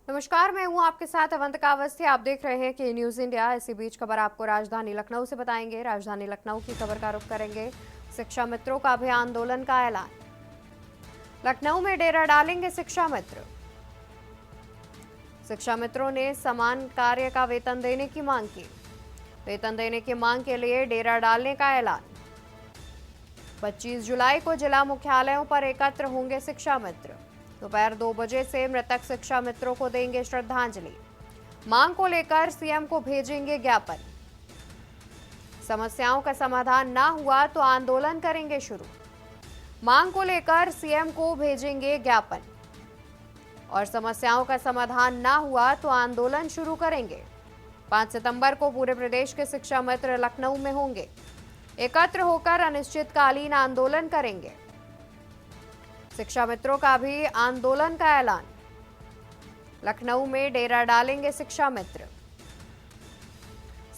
नमस्कार, मैं हूं आपके साथ अवंतिका अवस्थी। आप देख रहे हैं कि न्यूज इंडिया। इसी बीच खबर आपको राजधानी लखनऊ से बताएंगे। राजधानी लखनऊ की खबर का रुख करेंगे। शिक्षा मित्रों का भी आंदोलन का ऐलान। लखनऊ में डेरा डालेंगे शिक्षा मित्र। शिक्षा मित्रों ने समान कार्य का वेतन देने की मांग की। वेतन देने की मांग के लिए डेरा डालने का ऐलान। 25 जुलाई को जिला मुख्यालयों पर एकत्र होंगे शिक्षा मित्र। दोपहर 2 बजे से मृतक शिक्षा मित्रों को देंगे श्रद्धांजलि। मांग को लेकर सीएम को भेजेंगे ज्ञापन। समस्याओं का समाधान ना हुआ तो आंदोलन करेंगे शुरू। मांग को लेकर सीएम को भेजेंगे ज्ञापन और समस्याओं का समाधान ना हुआ तो आंदोलन शुरू करेंगे। 5 सितंबर को पूरे प्रदेश के शिक्षा मित्र लखनऊ में होंगे। एकत्र होकर अनिश्चितकालीन आंदोलन करेंगे। शिक्षा मित्रों का भी आंदोलन का ऐलान। लखनऊ में डेरा डालेंगे शिक्षा मित्र।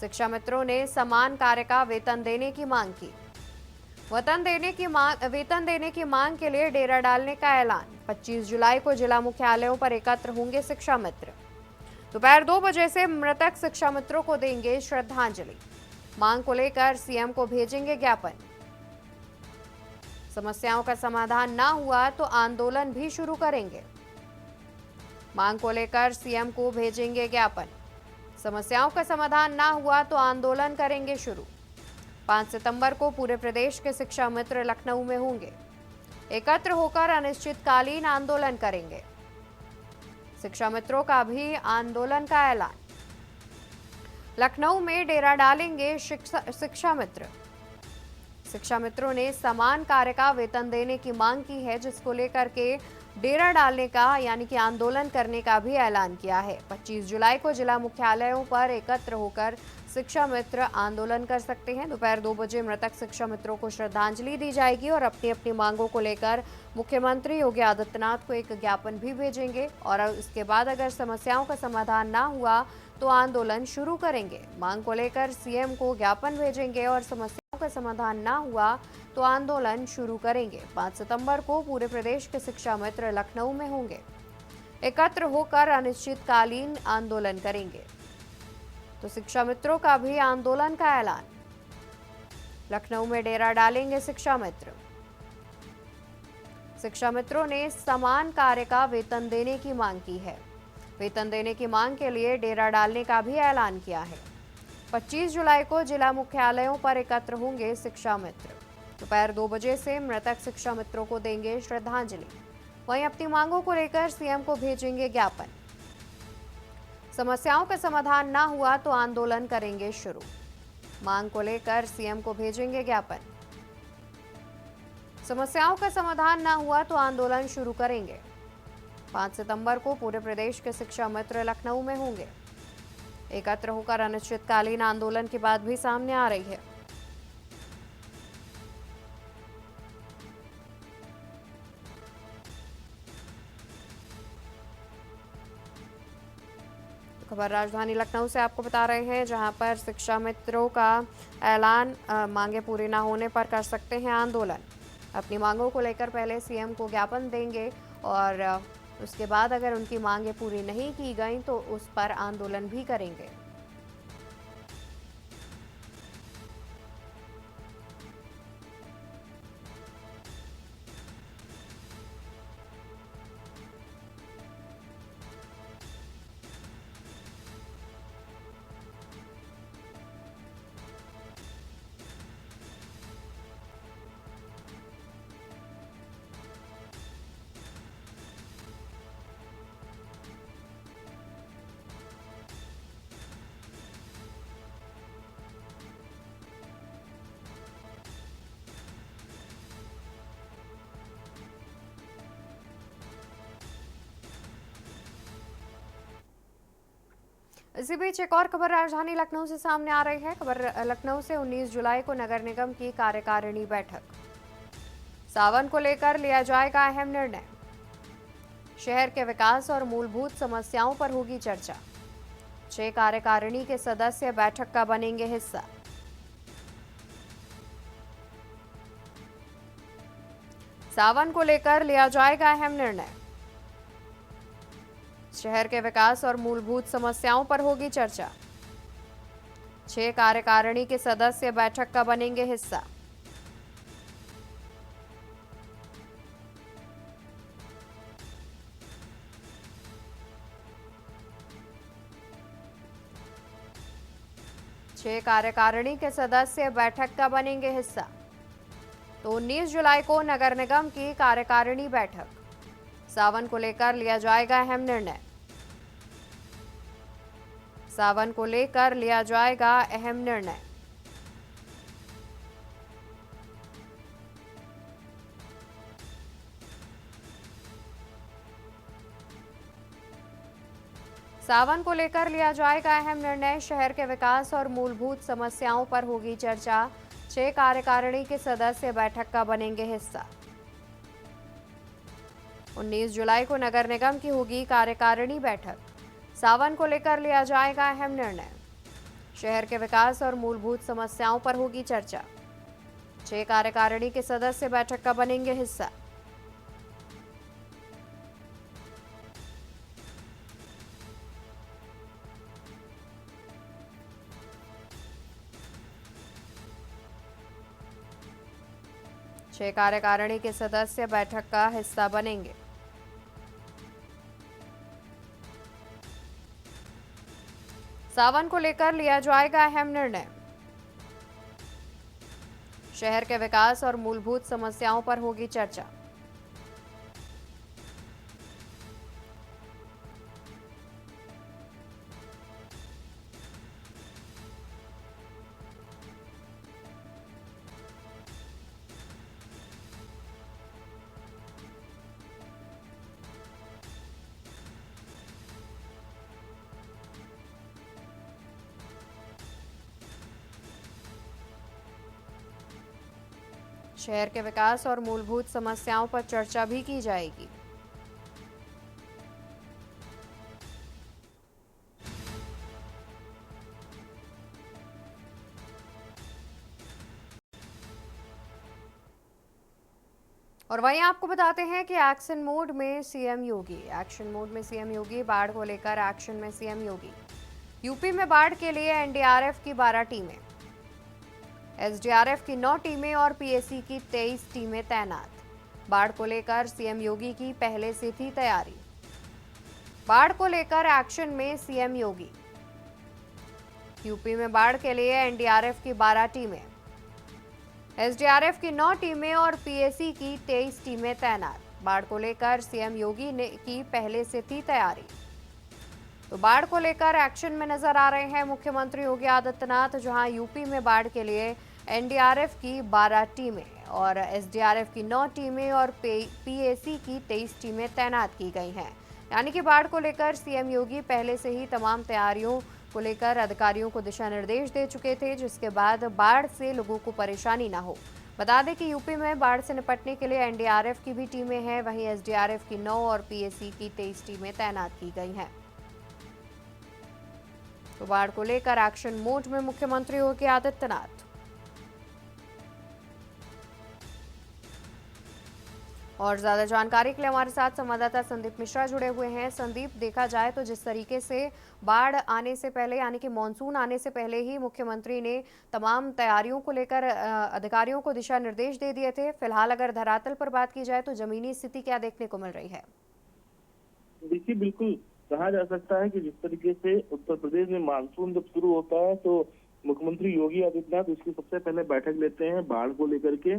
शिक्षा मित्रों ने समान कार्य का वेतन देने की मांग की। वेतन देने की मांग के लिए डेरा डालने का ऐलान। 25 जुलाई को जिला मुख्यालयों पर एकत्र होंगे शिक्षा मित्र। दोपहर 2 बजे से मृतक शिक्षा मित्रों को देंगे श्रद्धांजलि। मांग को लेकर सीएम को भेजेंगे ज्ञापन। समस्याओं का समाधान ना हुआ तो आंदोलन भी शुरू करेंगे। मांग को लेकर सीएम को भेजेंगे ज्ञापन। समस्याओं का समाधान ना हुआ तो आंदोलन करेंगे शुरू। 5 सितंबर को पूरे प्रदेश के शिक्षा मित्र लखनऊ में होंगे। एकत्र होकर अनिश्चितकालीन आंदोलन करेंगे। शिक्षा मित्रों का भी आंदोलन का ऐलान। लखनऊ में डेरा डालेंगे शिक्षा मित्र। शिक्षा मित्रों ने समान कार्य का वेतन देने की मांग की है, जिसको लेकर के डेरा डालने का यानी कि आंदोलन करने का भी ऐलान किया है। 25 जुलाई को जिला मुख्यालयों पर एकत्र होकर शिक्षा मित्र आंदोलन कर सकते हैं। दोपहर 2 बजे मृतक शिक्षा मित्रों को श्रद्धांजलि दी जाएगी और अपनी अपनी मांगों को लेकर मुख्यमंत्री योगी आदित्यनाथ को एक ज्ञापन भी भेजेंगे और इसके बाद अगर समस्याओं का समाधान ना हुआ तो आंदोलन शुरू करेंगे। मांग को लेकर सीएम को ज्ञापन भेजेंगे और समस्याओं का समाधान ना हुआ तो आंदोलन शुरू करेंगे। 5 सितंबर को पूरे प्रदेश के शिक्षा मित्र लखनऊ में होंगे। एकत्र होकर अनिश्चितकालीन आंदोलन करेंगे। तो शिक्षा मित्रों का भी आंदोलन का ऐलान। लखनऊ में डेरा डालेंगे शिक्षा मित्र। शिक्षा मित्रों ने समान कार्य का वेतन देने की मांग की है। वेतन देने की मांग के लिए डेरा डालने का भी ऐलान किया है। 25 जुलाई को जिला मुख्यालयों पर एकत्र होंगे शिक्षा मित्र। दोपहर 2 बजे से मृतक शिक्षा मित्रों को देंगे श्रद्धांजलि। वहीं अपनी मांगों को लेकर सीएम को भेजेंगे ज्ञापन। समस्याओं का समाधान ना हुआ तो आंदोलन करेंगे शुरू। मांग को लेकर सीएम को भेजेंगे ज्ञापन। समस्याओं का समाधान ना हुआ तो आंदोलन शुरू करेंगे। 5 सितंबर को पूरे प्रदेश के शिक्षा मित्र लखनऊ में होंगे। एकत्र होकर अनिश्चितकालीन आंदोलन की बात भी सामने आ रही है। खबर राजधानी लखनऊ से आपको बता रहे हैं, जहां पर शिक्षा मित्रों का ऐलान। मांगे पूरी ना होने पर कर सकते हैं आंदोलन। अपनी मांगों को लेकर पहले सीएम को ज्ञापन देंगे और उसके बाद अगर उनकी मांगे पूरी नहीं की गई तो उस पर आंदोलन भी करेंगे। इसी बीच एक और खबर राजधानी लखनऊ से सामने आ रही है। खबर लखनऊ से 19 जुलाई को नगर निगम की कार्यकारिणी बैठक। सावन को लेकर लिया जाएगा अहम निर्णय। शहर के विकास और मूलभूत समस्याओं पर होगी चर्चा। 6 कार्यकारिणी के सदस्य बैठक का बनेंगे हिस्सा। सावन को लेकर लिया जाएगा अहम निर्णय। शहर के विकास और मूलभूत समस्याओं पर होगी चर्चा। 6 कार्यकारिणी के सदस्य बैठक का बनेंगे हिस्सा। छह कार्यकारिणी के सदस्य बैठक का बनेंगे हिस्सा। तो 19 जुलाई को नगर निगम की कार्यकारिणी बैठक। सावन को लेकर लिया जाएगा अहम निर्णय। सावन को लेकर लिया जाएगा अहम निर्णय। सावन को लेकर लिया जाएगा अहम निर्णय। शहर के विकास और मूलभूत समस्याओं पर होगी चर्चा। 6 कार्यकारिणी के सदस्य बैठक का बनेंगे हिस्सा। 19 जुलाई को नगर निगम की होगी कार्यकारिणी बैठक। सावन को लेकर लिया जाएगा अहम निर्णय। शहर के विकास और मूलभूत समस्याओं पर होगी चर्चा। 6 कार्यकारिणी के सदस्य बैठक का बनेंगे हिस्सा। छह कार्यकारिणी के सदस्य बैठक का हिस्सा बनेंगे। सावन को लेकर लिया जाएगा अहम निर्णय। शहर के विकास और मूलभूत समस्याओं पर होगी चर्चा। शहर के विकास और मूलभूत समस्याओं पर चर्चा भी की जाएगी। और वहीं आपको बताते हैं कि एक्शन मोड में सीएम योगी। एक्शन मोड में सीएम योगी। बाढ़ को लेकर एक्शन में सीएम योगी। यूपी में बाढ़ के लिए एनडीआरएफ की 12 टीमें, एसडीआरएफ की 9 टीमें और पीएसी की 23 टीमें तैनात। बाढ़ को लेकर सीएम योगी की पहले से थी तैयारी। बाढ़ को लेकर एक्शन में सीएम योगी। यूपी में बाढ़ के लिए एनडीआरएफ की 12 टीमें, एसडीआरएफ की 9 टीमें और पीएसी की 23 टीमें तैनात। बाढ़ को लेकर सीएम योगी ने की पहले से थी तैयारी। तो बाढ़ को लेकर एक्शन में नजर आ रहे हैं मुख्यमंत्री योगी आदित्यनाथ, जहां यूपी में बाढ़ के लिए एनडीआरएफ की 12 टीमें और एसडीआरएफ की 9 टीमें और पीएसी की 23 टीमें तैनात की गई हैं। यानी कि बाढ़ को लेकर सीएम योगी पहले से ही तमाम तैयारियों को लेकर अधिकारियों को दिशा निर्देश दे चुके थे, जिसके बाद बाढ़ से लोगों को परेशानी ना हो। बता दें कि यूपी में बाढ़ से निपटने के लिए एनडीआरएफ की भी टीमें हैं, वहीं एसडीआरएफ की 9 और पीएसी की 23 टीमें तैनात की गई हैं। तो बाढ़ को लेकर एक्शन मोड में मुख्यमंत्री योगी आदित्यनाथ। और ज्यादा जानकारी के लिए हमारे साथ संवाददाता संदीप मिश्रा जुड़े हुए हैं। संदीप, देखा जाए तो जिस तरीके से बाढ़ आने से पहले यानी कि मॉनसून आने से पहले ही मुख्यमंत्री ने तमाम तैयारियों को लेकर अधिकारियों को दिशा निर्देश दे दिए थे। फिलहाल अगर धरातल पर बात की जाए तो जमीनी स्थिति क्या देखने को मिल रही है? देखिए, बिल्कुल कहा जा सकता है कि जिस तरीके से उत्तर प्रदेश में मानसून जब शुरू होता है तो मुख्यमंत्री योगी आदित्यनाथ उसकी सबसे पहले बैठक लेते हैं। बाढ़ को लेकर के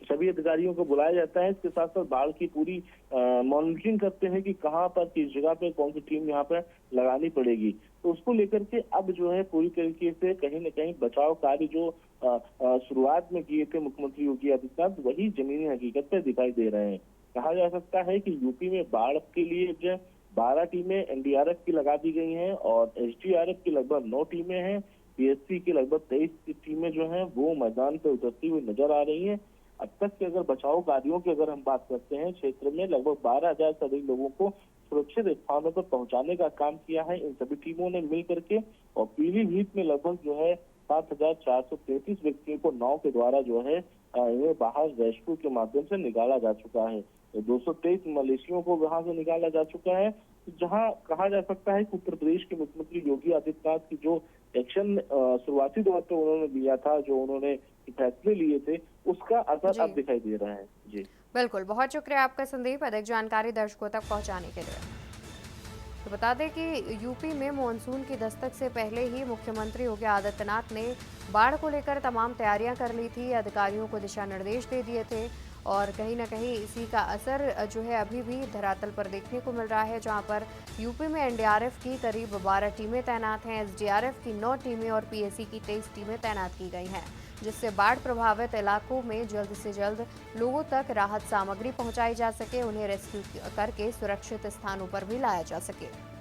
सभी अधिकारियों को बुलाया जाता है। इसके साथ साथ बाढ़ की पूरी मॉनिटरिंग करते हैं कि कहाँ पर किस जगह पे कौन सी टीम यहाँ पर लगानी पड़ेगी। तो उसको लेकर के अब जो है पूरी तरीके से कहीं न कहीं बचाव कार्य जो शुरुआत में किए थे मुख्यमंत्री योगी आदित्यनाथ, वही जमीनी हकीकत पे दिखाई दे रहे हैं। कहा जा सकता है कि यूपी में बाढ़ के लिए जो 12 टीमें एनडीआरएफ की लगा दी गई हैं और एसडीआरएफ की लगभग 9 टीमें हैं। पीएससी की लगभग 23 टीमें जो हैं वो मैदान पर उतरती हुई नजर आ रही हैं। अब तक के अगर बचाव कार्यों की अगर हम बात करते हैं, क्षेत्र में लगभग 12,000 से अधिक लोगों को सुरक्षित स्थानों पर पहुंचाने का काम किया है इन सभी टीमों ने मिल करके। और पीलीभीत में लगभग जो है 7,433 व्यक्तियों को नाव के द्वारा जो है इन्हें बाहर रेस्क्यू के माध्यम से निकाला जा चुका है। 223 मलेशियों को वहां से निकाला जा चुका है जहां कहा जा सकता है कि उत्तर प्रदेश के मुख्यमंत्री योगी आदित्यनाथ की जो एक्शन शुरुआती दौर पे उन्होंने लिया था, जो उन्होंने फैसले लिए थे, उसका असर जी अब दिखाई दे रहा है। जी बिल्कुल, बहुत शुक्रिया आपका संदीप, अधिक जानकारी दर्शकों तक पहुंचाने के लिए। तो बता दें कि यूपी में मानसून की दस्तक से पहले ही मुख्यमंत्री योगी आदित्यनाथ ने बाढ़ को लेकर तमाम तैयारियां कर ली थी, अधिकारियों को दिशा निर्देश दे दिए थे और कहीं ना कहीं इसी का असर जो है अभी भी धरातल पर देखने को मिल रहा है, जहां पर यूपी में एनडीआरएफ की करीब 12 टीमें तैनात हैं, एसडीआरएफ की 9 टीमें और पीएसी की 23 टीमें तैनात की गई हैं, जिससे बाढ़ प्रभावित इलाकों में जल्द से जल्द लोगों तक राहत सामग्री पहुंचाई जा सके, उन्हें रेस्क्यू करके सुरक्षित स्थानों पर भी लाया जा सके।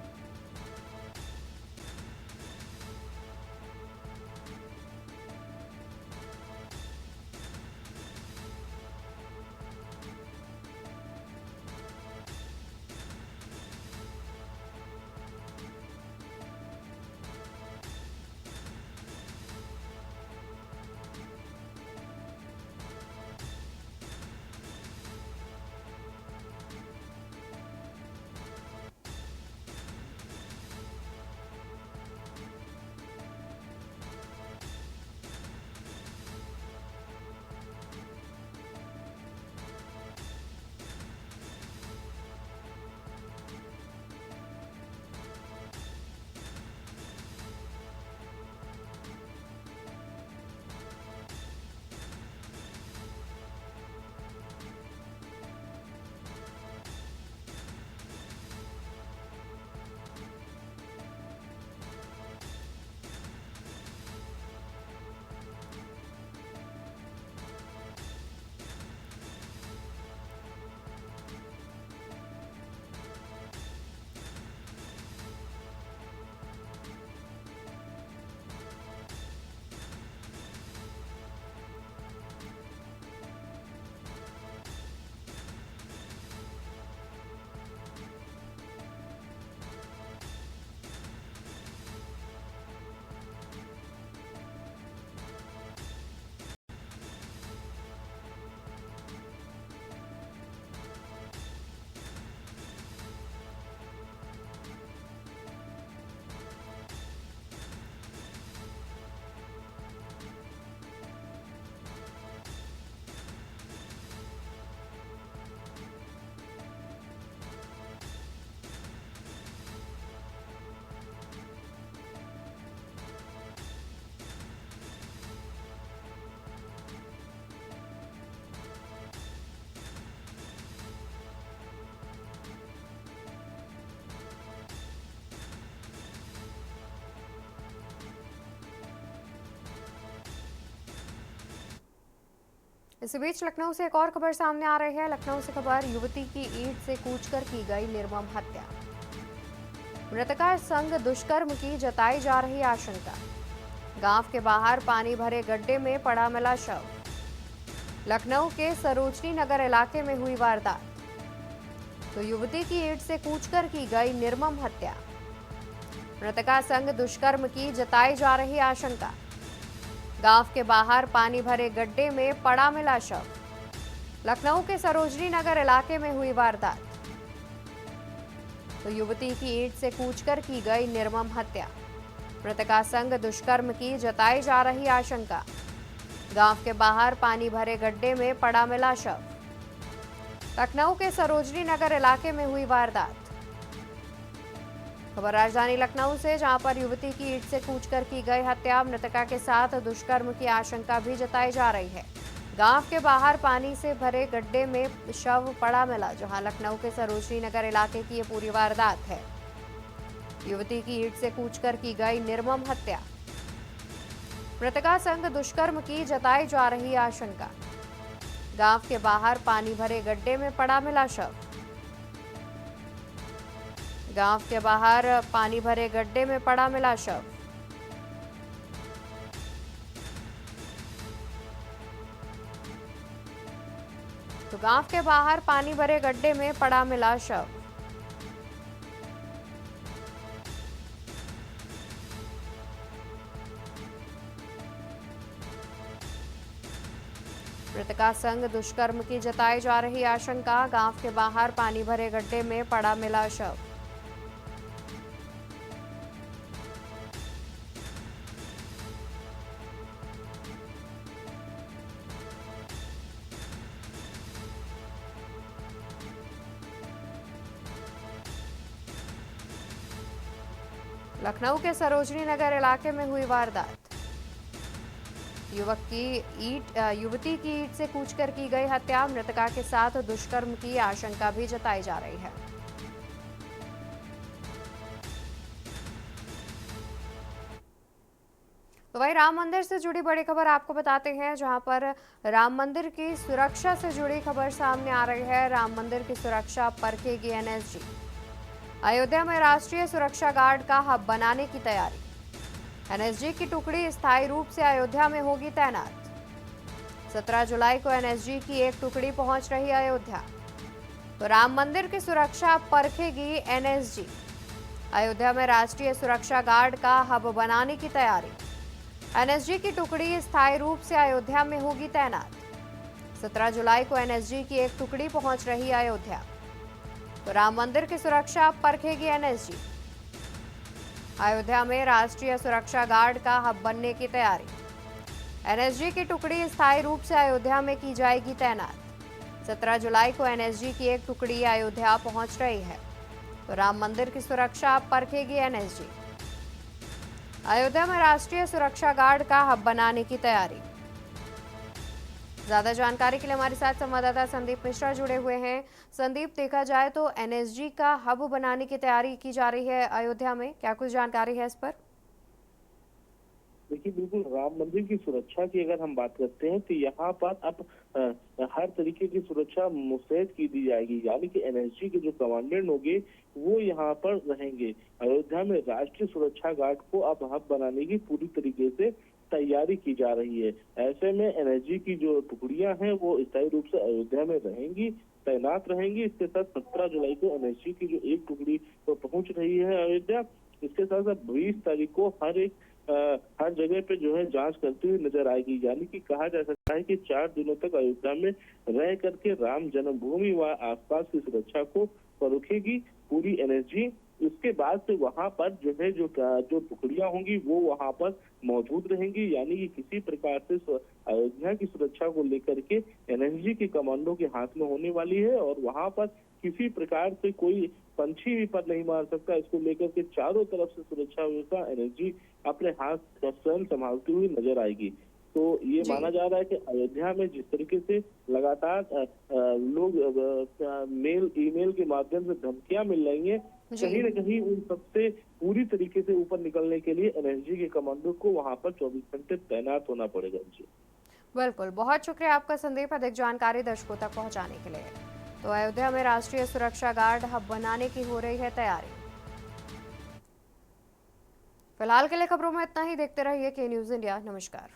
इसी बीच लखनऊ से एक और खबर सामने आ रही है। लखनऊ से खबर, युवती की ईंट से कूचकर की गई निर्मम हत्या। मृतका संग दुष्कर्म की जताई जा रही आशंका। गांव के बाहर पानी भरे गड्ढे में पड़ा मिला शव। लखनऊ के सरोजनी नगर इलाके में हुई वारदात। तो युवती की ईंट से कूचकर की गई निर्मम हत्या। मृतका संग दुष्कर्म की जताई जा रही आशंका। गांव के बाहर पानी भरे गड्ढे में पड़ा मिला शव। लखनऊ के सरोजनी नगर इलाके में हुई वारदात। तो युवती की ईंट से कूचकर की गई निर्मम हत्या। मृतका संग दुष्कर्म की जताई जा रही आशंका। गांव के बाहर पानी भरे गड्ढे में पड़ा मिला शव। लखनऊ के सरोजनी नगर इलाके में हुई वारदात। खबर राजधानी लखनऊ से, जहां पर युवती की ईंट से कूचकर की गई हत्या, मृतका के साथ दुष्कर्म की आशंका भी जताई जा रही है। गांव के बाहर पानी से भरे गड्ढे में शव पड़ा मिला, जहां लखनऊ के सरोजनी नगर इलाके की ये पूरी वारदात है। युवती की ईंट से कूचकर की गई निर्मम हत्या। मृतका संग दुष्कर्म की जताई जा रही आशंका। गांव के बाहर पानी भरे गड्ढे में पड़ा मिला शव। गांव के बाहर पानी भरे गड्ढे में पड़ा मिला शव। तो गांव के बाहर पानी भरे गड्ढे में पड़ा मिला शव। मृतका संग दुष्कर्म की जताई जा रही आशंका। गांव के बाहर पानी भरे गड्ढे में पड़ा मिला शव। लखनऊ के सरोजनी नगर इलाके में हुई वारदात। युवती की ईंट से कूचकर की गई हत्या। मृतका के साथ दुष्कर्म की आशंका भी जताई जा रही है। तो वही राम मंदिर से जुड़ी बड़ी खबर आपको बताते हैं, जहां पर राम मंदिर की सुरक्षा से जुड़ी खबर सामने आ रही है। राम मंदिर की सुरक्षा परखेगी एनएसजी। अयोध्या में राष्ट्रीय सुरक्षा गार्ड का हब बनाने की तैयारी। एनएसजी की टुकड़ी स्थायी रूप से अयोध्या में होगी तैनात। 17 जुलाई को एनएसजी की एक टुकड़ी पहुंच रही अयोध्या। तो राम मंदिर की सुरक्षा परखेगी एनएसजी। अयोध्या में राष्ट्रीय सुरक्षा गार्ड का हब बनाने की तैयारी। एनएसजी की टुकड़ी स्थायी रूप से अयोध्या में होगी तैनात। 17 जुलाई को एनएसजी की एक टुकड़ी पहुंच रही अयोध्या। तो राम मंदिर की सुरक्षा परखेगी एनएसजी। अयोध्या में राष्ट्रीय सुरक्षा गार्ड का हब बनने की तैयारी। एनएसजी की टुकड़ी स्थायी रूप से अयोध्या में की जाएगी तैनात। 17 जुलाई को एनएसजी की एक टुकड़ी अयोध्या पहुंच रही है। तो राम मंदिर की सुरक्षा परखेगी एनएसजी। अयोध्या में राष्ट्रीय सुरक्षा गार्ड का हब बनाने की तैयारी। ज्यादा जानकारी के लिए हमारे साथ संवाददाता संदीप मिश्रा जुड़े हुए हैं। संदीप, देखा जाए तो एनएसजी का हब बनाने की तैयारी की जा रही है अयोध्या में, क्या कुछ जानकारी है इस पर? देखिए, बिल्कुल राम मंदिर की सुरक्षा की अगर हम बात करते हैं तो यहाँ पर अब हर तरीके की सुरक्षा मुस्तैद की दी जाएगी। यानी कि एनएसजी के जो कमांडेंट होंगे वो यहाँ पर रहेंगे। अयोध्या में राष्ट्रीय सुरक्षा गार्ड को अब हब बनाने की पूरी तरीके से तैयारी की जा रही है। ऐसे में एनएसजी की जो टुकड़ियां हैं वो स्थायी रूप से अयोध्या में रहेंगी, तैनात रहेंगी। इसके साथ 17 जुलाई को एनएसजी की जो एक टुकड़ी तो पहुंच रही है अयोध्या। इसके साथ साथ 20 तारीख को हर जगह पे जो है जांच करती हुई नजर आएगी। यानी कि कहा जा सकता है कि 4 दिनों तक अयोध्या में रह करके राम जन्मभूमि व आसपास की सुरक्षा को परखेगी पूरी एनएसजी। उसके बाद से वहां पर जो है जो टुकड़ियां होंगी वो वहां पर मौजूद रहेंगी। यानी कि किसी प्रकार से अयोध्या की सुरक्षा को लेकर के एनएसजी के कमांडो के हाथ में होने वाली है और वहां पर किसी प्रकार से कोई पंछी भी पर नहीं मार सकता। इसको लेकर के चारों तरफ से सुरक्षा व्यवस्था एनएसजी अपने हाथ स्वयं संभालती हुई नजर आएगी। तो ये माना जा रहा है कि अयोध्या में जिस तरीके से लगातार लोग ईमेल के माध्यम से धमकियां मिल रही हैं, कहीं न कहीं उन सबसे पूरी तरीके से ऊपर निकलने के लिए एनएसजी के कमांडो को वहां पर 24 घंटे तैनात होना पड़ेगा। जी बिल्कुल, बहुत शुक्रिया आपका संदीप, अधिक जानकारी दर्शकों तक पहुंचाने के लिए। तो अयोध्या में राष्ट्रीय सुरक्षा गार्ड हब बनाने की हो रही है तैयारी। फिलहाल के लिए खबरों में इतना ही। देखते रहिए के न्यूज इंडिया। नमस्कार।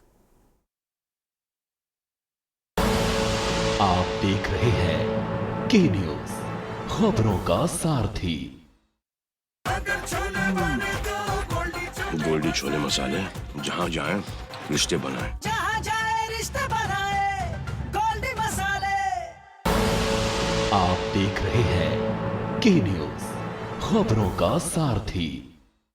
आप देख रहे हैं के न्यूज, खबरों का सारथी। गोल्डी छोले मसाले, जहाँ जाए रिश्ते बनाए, जहाँ जाए रिश्ते बनाए, गोल्डी मसाले। आप देख रहे हैं के न्यूज, खबरों का सारथी।